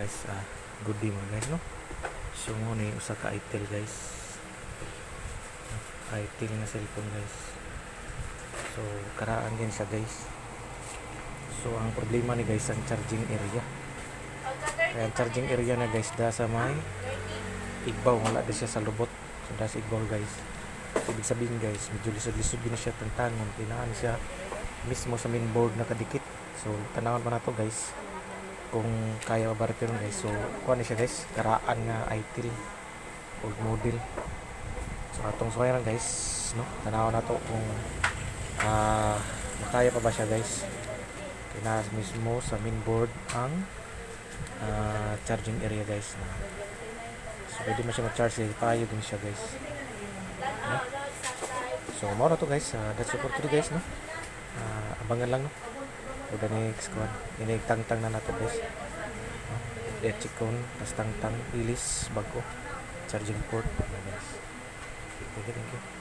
guys, good day mga guys, no? So mo ni usa ka itel guys, itel na cellphone guys. So karaan din siya guys. So ang problema ni guys ang charging area. Kaya ang charging area na guys da sa may igbaw, wala din siya sa lubot. So da sa igbaw guys. So, ibig sabihin guys, medyo lisod-lisod din siya tantangon, tinaan siya mismo sa mainboard nakadikit. So tanawan pa na to guys kung kaya ba rin guys. So kuha na siya guys, karaan nga itel old model. So atong suwayan guys, no, tanawan na to kung makaya pa ba siya guys. Kinaas mismo sa mainboard ang charging area guys, no? So pwede mo siya mag-charge guys, payo din siya guys, no? So mao na to guys, that's it for today guys, no? Abangan lang, no? So the next one, inigtangtang na nato guys, no? Echikon, tas tangtang, ilis, bago charging port, no, guys. Thank you.